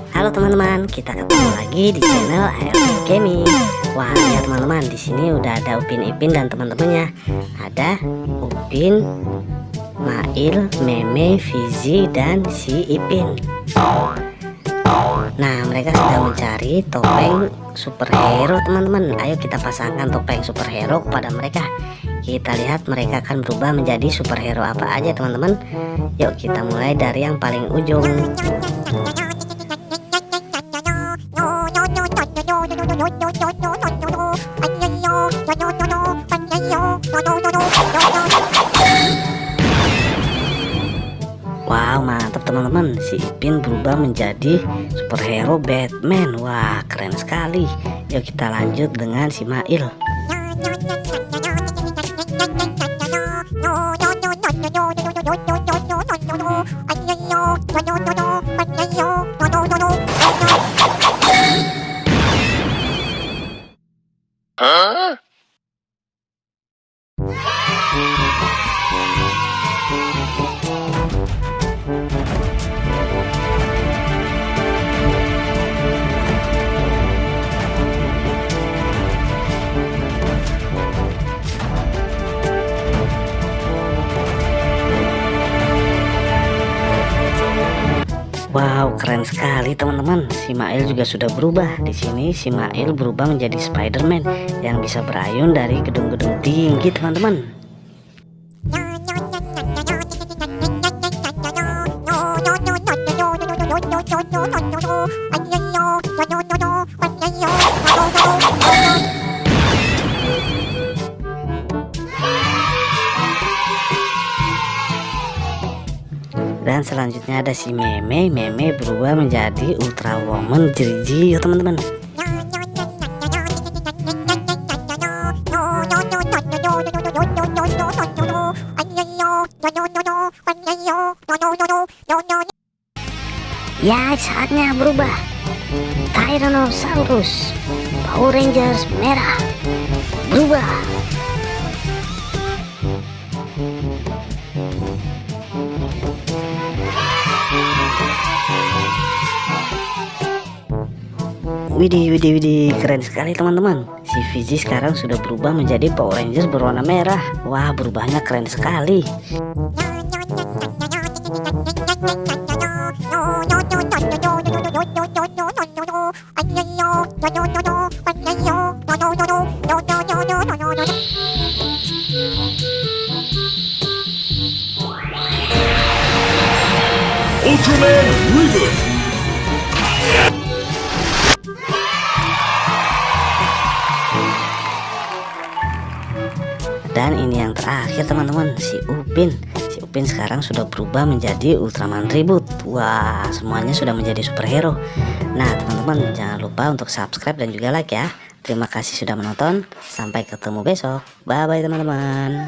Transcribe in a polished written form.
Halo teman-teman, kita ketemu lagi di channel ALP Gaming. Wah, lihat teman-teman, di sini udah ada Upin Ipin dan teman-temannya. Ada Upin, Mail, Meme, Fizi, dan si Ipin. Nah, mereka sedang mencari topeng superhero teman-teman. Ayo kita pasangkan topeng superhero kepada mereka. Kita lihat mereka akan berubah menjadi superhero apa aja teman-teman. Yuk kita mulai dari yang paling ujung. Wow, mantap teman-teman. Si Ipin berubah menjadi superhero Batman. Wah, keren sekali. Yuk kita lanjut dengan si Mail. Wow, keren sekali teman-teman. Si Mail juga sudah berubah. Di sini si Mail berubah menjadi Spider-Man yang bisa berayun dari gedung-gedung tinggi, teman-teman. Dan selanjutnya ada si Meme. Meme berubah menjadi Ultra Woman Jiriji, teman-teman. Ya, saatnya berubah. Tyrannosaurus Power Rangers merah berubah. Widih, keren sekali teman-teman. Si Fizi sekarang sudah berubah menjadi Power Rangers berwarna merah. Wah, berubahnya keren sekali. Ultraman Reboot. Dan ini yang terakhir teman-teman, si Upin. Si Upin sekarang sudah berubah menjadi Ultraman Reboot. Wah, semuanya sudah menjadi superhero. Nah teman-teman, jangan lupa untuk subscribe dan juga like ya. Terima kasih sudah menonton. Sampai ketemu besok. Bye bye teman-teman.